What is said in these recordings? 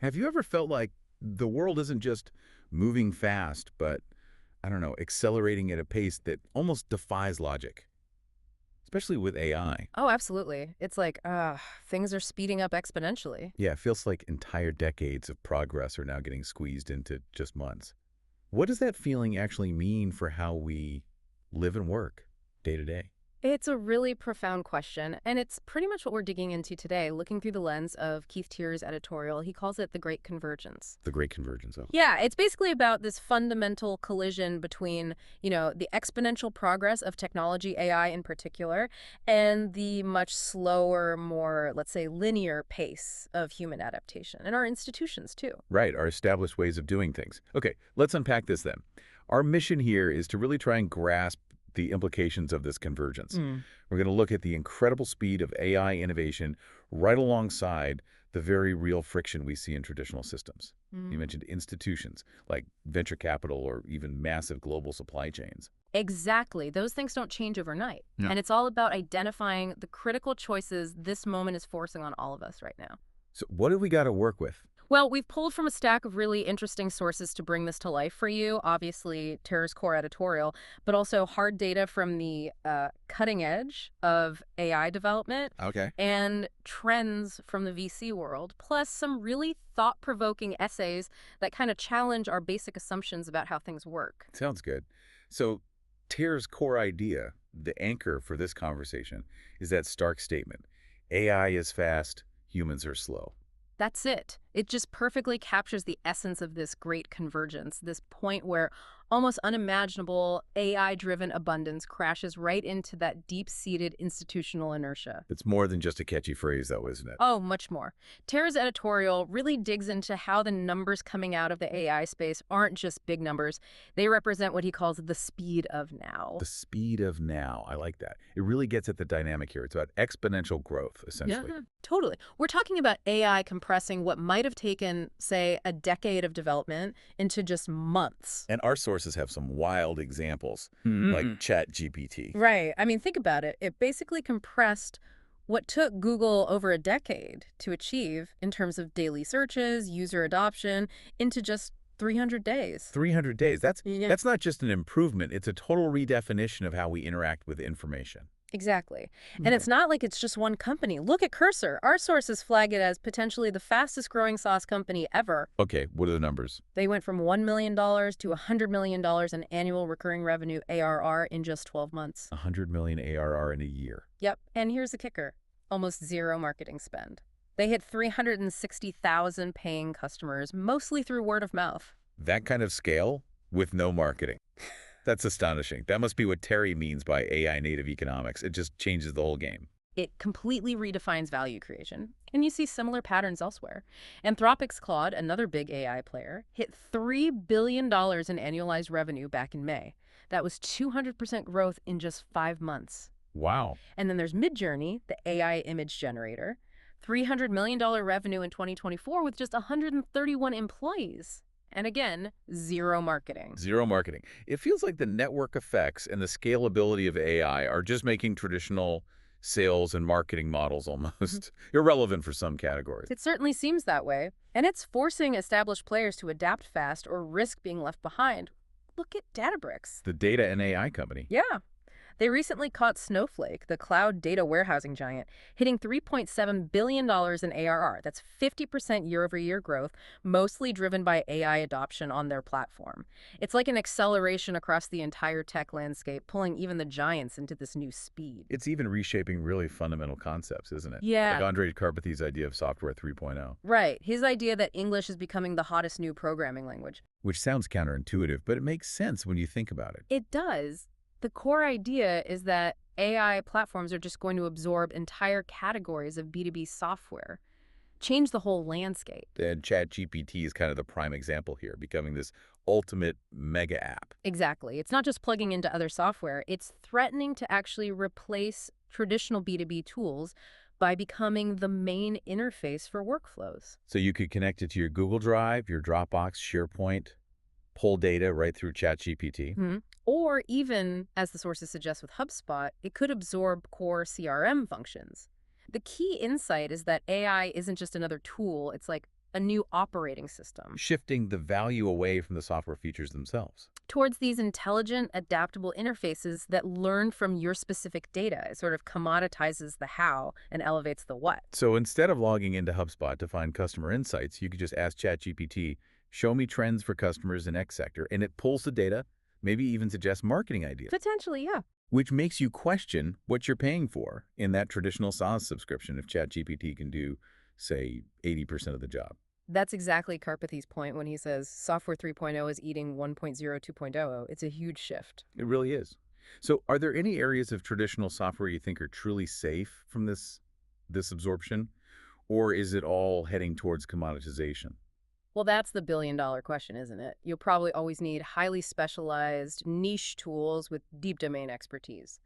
Have you ever felt like the world isn't just moving fast, but, I don't know, accelerating at a pace that almost defies logic, especially with AI? Oh, absolutely. It's like, things are speeding up exponentially. Yeah, it feels like entire decades of progress are now getting squeezed into just months. What does that feeling actually mean for how we live and work day to day? It's a really profound question, and it's pretty much what we're digging into today, looking through the lens of Keith Tier's editorial. He calls it the Great Convergence. The great convergence of. Yeah, it's basically about this fundamental collision between, the exponential progress of technology, AI in particular, and the much slower, more, let's say, linear pace of human adaptation in our institutions, too. Right, our established ways of doing things. Okay, let's unpack this then. Our mission here is to really try and grasp the implications of this convergence. Mm. We're going to look at the incredible speed of AI innovation right alongside the very real friction we see in traditional systems. You Mm. mentioned institutions like venture capital or even massive global supply chains. Exactly. Those things don't change overnight. Yeah. And it's all about identifying the critical choices this moment is forcing on all of us right now. So what have we got to work with? Well, we've pulled from a stack of really interesting sources to bring this to life for you. Obviously, Tara's core editorial, but also hard data from the cutting edge of AI development Okay. and trends from the VC world, plus some really thought provoking essays that kind of challenge our basic assumptions about how things work. Sounds good. So Tier's core idea, the anchor for this conversation, is that stark statement. AI is fast, humans are slow. That's it. It just perfectly captures the essence of this great convergence, this point where almost unimaginable AI-driven abundance crashes right into that deep-seated institutional inertia. It's more than just a catchy phrase, though, isn't it? Oh, much more. Tara's editorial really digs into how the numbers coming out of the AI space aren't just big numbers. They represent what he calls the speed of now. The speed of now. I like that. It really gets at the dynamic here. It's about exponential growth, essentially. Yeah, totally. We're talking about AI compressing what might have taken, say, a decade of development into just months. And our sources have some wild examples, like ChatGPT. Right. I mean, think about it. It basically compressed what took Google over a decade to achieve in terms of daily searches, user adoption, into just 300 days. 300 days. That's Yeah. that's not just an improvement. It's a total redefinition of how we interact with information. Exactly. And Okay. it's not like it's just one company. Look at Cursor. Our sources flag it as potentially the fastest growing SaaS company ever. Okay, what are the numbers? They went from $1 million to $100 million in annual recurring revenue ARR in just 12 months. 100 million ARR in a year. Yep. And here's the kicker. Almost zero marketing spend. They hit 360,000 paying customers, mostly through word of mouth. That kind of scale with no marketing. That's astonishing. That must be what Terry means by AI native economics. It just changes the whole game. It completely redefines value creation. And you see similar patterns elsewhere. Anthropic's Claude, another big AI player, hit $3 billion in annualized revenue back in May. That was 200% growth in just 5 months. Wow. And then there's Midjourney, the AI image generator, $300 million revenue in 2024 with just 131 employees. And again, zero marketing. Zero marketing. It feels like the network effects and the scalability of AI are just making traditional sales and marketing models almost irrelevant for some categories. It certainly seems that way. And it's forcing established players to adapt fast or risk being left behind. Look at Databricks. The data and AI company. Yeah. They recently caught Snowflake, the cloud data warehousing giant, hitting $3.7 billion in ARR. That's 50% year-over-year growth, mostly driven by AI adoption on their platform. It's like an acceleration across the entire tech landscape, pulling even the giants into this new speed. It's even reshaping really fundamental concepts, isn't it? Yeah. Like Andre Karpathy's idea of software 3.0, Right. His idea that English is becoming the hottest new programming language. which sounds counterintuitive, but it makes sense when you think about it. It does. The core idea is that AI platforms are just going to absorb entire categories of B2B software, change the whole landscape. And ChatGPT is kind of the prime example here, becoming this ultimate mega app. Exactly. It's not just plugging into other software. It's threatening to actually replace traditional B2B tools by becoming the main interface for workflows. So you could connect it to your Google Drive, your Dropbox, SharePoint, pull data right through ChatGPT. Or even, as the sources suggest with HubSpot, it could absorb core CRM functions. The key insight is that AI isn't just another tool, it's like a new operating system, shifting the value away from the software features themselves. towards these intelligent, adaptable interfaces that learn from your specific data. It sort of commoditizes the how and elevates the what. So instead of logging into HubSpot to find customer insights, you could just ask ChatGPT, show me trends for customers in X sector, and it pulls the data, maybe even suggests marketing ideas, Potentially, yeah. which makes you question what you're paying for in that traditional SaaS subscription if ChatGPT can do, say, 80% of the job. That's exactly Karpathy's point when he says Software 3.0 is eating 1.0 2.0. It's a huge shift. It really is. So are there any areas of traditional software you think are truly safe from this absorption, or is it all heading towards commoditization? Well, that's the billion-dollar question, isn't it? You'll probably always need highly specialized niche tools with deep domain expertise.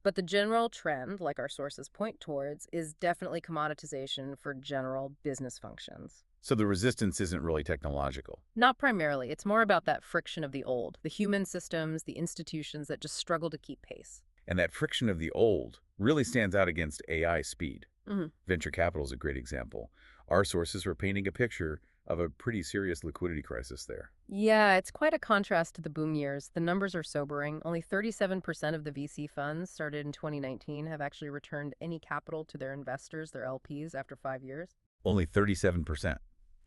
But the general trend, like our sources point towards, is definitely commoditization for general business functions. So the resistance isn't really technological. Not primarily. It's more about that friction of the old, the human systems, the institutions that just struggle to keep pace. And that friction of the old really stands out against AI speed. hmm Venture capital is a great example. Our sources were painting a picture of a pretty serious liquidity crisis there. Yeah, it's quite a contrast to the boom years. The numbers are sobering. Only 37% of the VC funds started in 2019 have actually returned any capital to their investors, their LPs, after 5 years. Only 37%.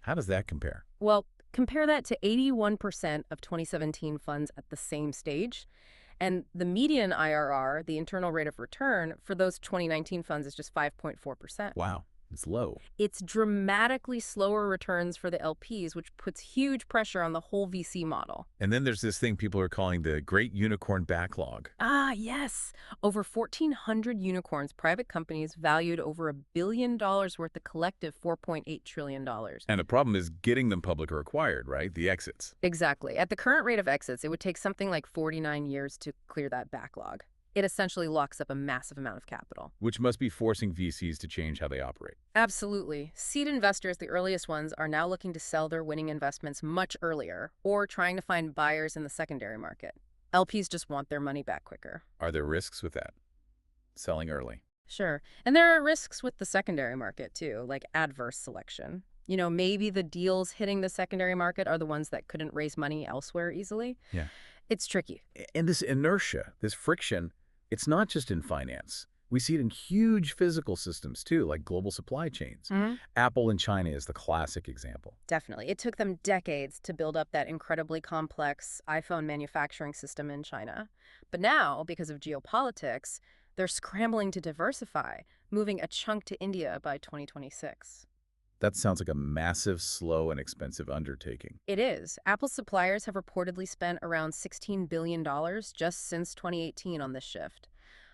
How does that compare? Well, compare that to 81% of 2017 funds at the same stage. And the median IRR, the internal rate of return, for those 2019 funds is just 5.4%. Wow, it's low. It's dramatically slower returns for the LPs, which puts huge pressure on the whole VC model. And then there's this thing people are calling the Great Unicorn Backlog. Ah, yes. Over 1,400 unicorns, private companies valued over $1 billion worth of collective $4.8 trillion. And the problem is getting them public or acquired, right? The exits. Exactly. At the current rate of exits, it would take something like 49 years to clear that backlog. It essentially locks up a massive amount of capital. Which must be forcing VCs to change how they operate. Absolutely. Seed investors, the earliest ones, are now looking to sell their winning investments much earlier or trying to find buyers in the secondary market. LPs just want their money back quicker. Are there risks with that? Selling early. Sure. And there are risks with the secondary market, too, like adverse selection. You know, maybe the deals hitting the secondary market are the ones that couldn't raise money elsewhere easily. Yeah. It's tricky. And this inertia, this friction, it's not just in finance. We see it in huge physical systems, too, like global supply chains. Apple in China is the classic example. Definitely. It took them decades to build up that incredibly complex iPhone manufacturing system in China. But now, because of geopolitics, they're scrambling to diversify, moving a chunk to India by 2026. That sounds like a massive, slow, and expensive undertaking. It is. Apple's suppliers have reportedly spent around $16 billion just since 2018 on this shift.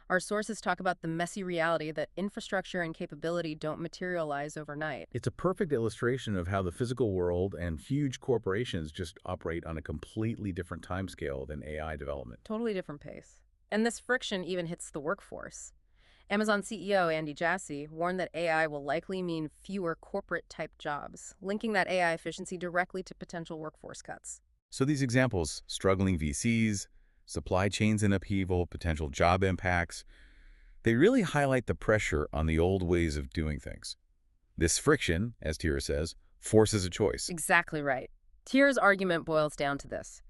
Our sources talk about the messy reality that infrastructure and capability don't materialize overnight. It's a perfect illustration of how the physical world and huge corporations just operate on a completely different timescale than AI development. Totally different pace. And this friction even hits the workforce. Amazon CEO Andy Jassy warned that AI will likely mean fewer corporate-type jobs, linking that AI efficiency directly to potential workforce cuts. So these examples, struggling VCs, supply chains in upheaval, potential job impacts, they really highlight the pressure on the old ways of doing things. This friction, as Tira says, forces a choice. Exactly right. Tira's argument boils down to this.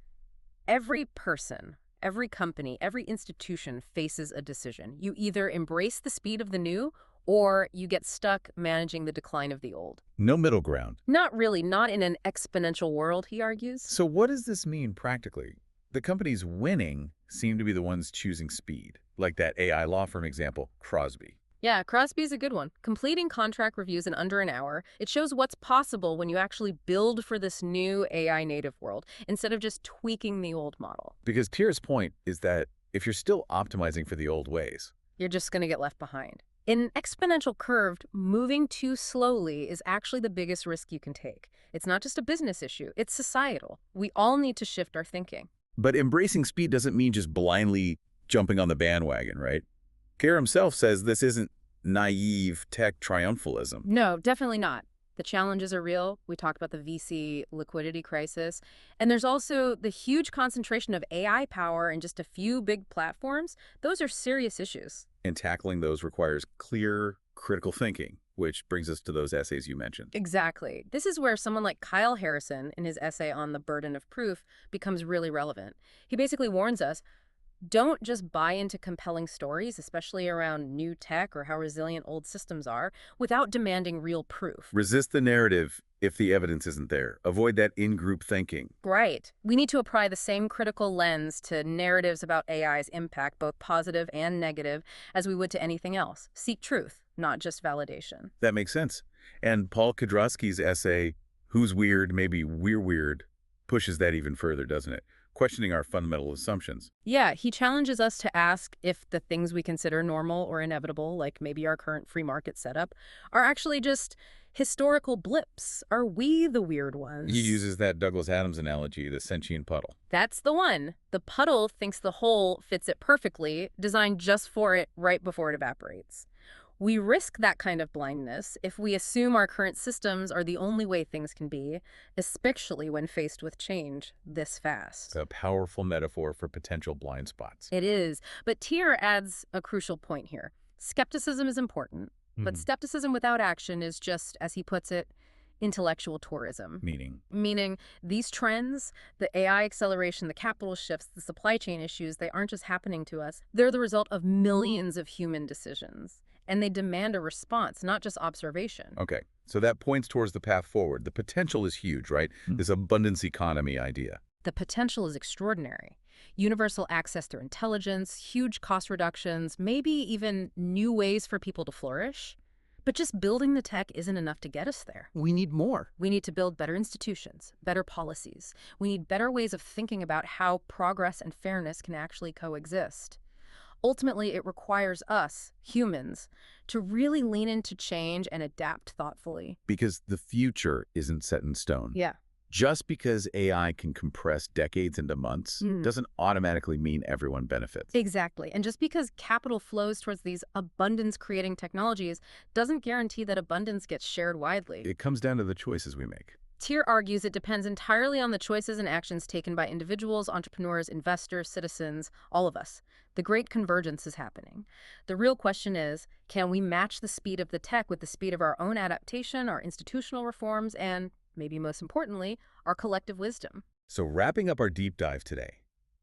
Every person, every company, every institution faces a decision. You either embrace the speed of the new or you get stuck managing the decline of the old. No middle ground. Not really, not in an exponential world, he argues. So what does this mean practically? The companies winning seem to be the ones choosing speed, like that AI law firm example, Crosby. Yeah, Crosby's a good one. Completing contract reviews in under an hour, it shows what's possible when you actually build for this new AI native world, instead of just tweaking the old model. Because Tira's point is that if you're still optimizing for the old ways, You're just going to get left behind. In an exponential curve, moving too slowly is actually the biggest risk you can take. It's not just a business issue, it's societal. We all need to shift our thinking. but embracing speed doesn't mean just blindly jumping on the bandwagon, right? Kerr himself says this isn't naive tech triumphalism. No, definitely not. The challenges are real. We talked about the VC liquidity crisis. And there's also the huge concentration of AI power in just a few big platforms. Those are serious issues. And tackling those requires clear, critical thinking. which brings us to those essays you mentioned. Exactly. This is where someone like Kyle Harrison, in his essay on the burden of proof, becomes really relevant. He basically warns us, don't just buy into compelling stories, especially around new tech or how resilient old systems are, without demanding real proof. Resist the narrative if the evidence isn't there. Avoid that in-group thinking. Right. We need to apply the same critical lens to narratives about AI's impact, both positive and negative, as we would to anything else. Seek truth, not just validation. That makes sense. And Paul Kudrowski's essay, Who's Weird, Maybe We're Weird, pushes that even further, doesn't it? Questioning our fundamental assumptions. Yeah, he challenges us to ask if the things we consider normal or inevitable, like maybe our current free market setup, are actually just historical blips. Are we the weird ones? He uses that Douglas Adams analogy, the sentient puddle. That's the one. The puddle thinks the hole fits it perfectly, designed just for it right before it evaporates. We risk that kind of blindness if we assume our current systems are the only way things can be, especially when faced with change this fast. A powerful metaphor for potential blind spots. It is, but Tier adds a crucial point here. Skepticism is important, but skepticism without action is just, as he puts it, intellectual tourism. Meaning, These trends, the AI acceleration, the capital shifts, the supply chain issues, they aren't just happening to us. They're the result of millions of human decisions. And they demand a response, not just observation. okay, so that points towards the path forward. The potential is huge, right? This abundance economy idea. The potential is extraordinary. Universal access through intelligence, huge cost reductions, maybe even new ways for people to flourish. But just building the tech isn't enough to get us there. We need more. We need to build better institutions, better policies. We need better ways of thinking about how progress and fairness can actually coexist. Ultimately, it requires us, humans, to really lean into change and adapt thoughtfully. Because the future isn't set in stone. Yeah. Just because AI can compress decades into months doesn't automatically mean everyone benefits. Exactly. And just because capital flows towards these abundance-creating technologies doesn't guarantee that abundance gets shared widely. It comes down to the choices we make. Tier argues it depends entirely on the choices and actions taken by individuals, entrepreneurs, investors, citizens, all of us. The great convergence is happening. The real question is, can we match the speed of the tech with the speed of our own adaptation, our institutional reforms, and, maybe most importantly, our collective wisdom? So wrapping up our deep dive today,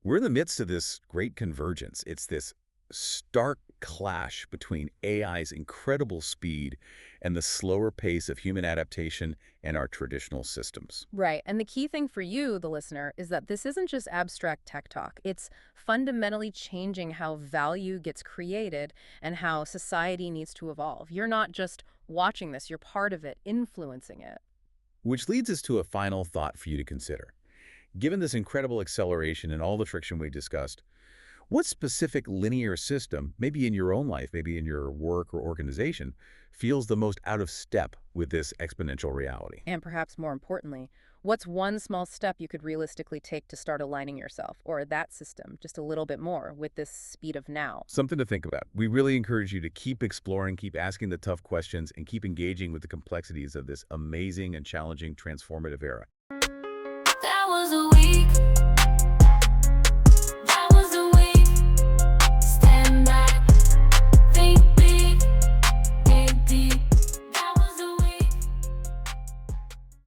we're in the midst of this great convergence. It's this stark clash between AI's incredible speed and the slower pace of human adaptation and our traditional systems. Right. And the key thing for you, the listener, is that this isn't just abstract tech talk. It's fundamentally changing how value gets created and how society needs to evolve. You're not just watching this, you're part of it, influencing it. Which leads us to a final thought for you to consider. Given this incredible acceleration and all the friction we discussed, what specific linear system, maybe in your own life, maybe in your work or organization, feels the most out of step with this exponential reality? And perhaps more importantly, what's one small step you could realistically take to start aligning yourself or that system just a little bit more with this speed of now? Something to think about. We really encourage you to keep exploring, keep asking the tough questions, and keep engaging with the complexities of this amazing and challenging transformative era. That was a week.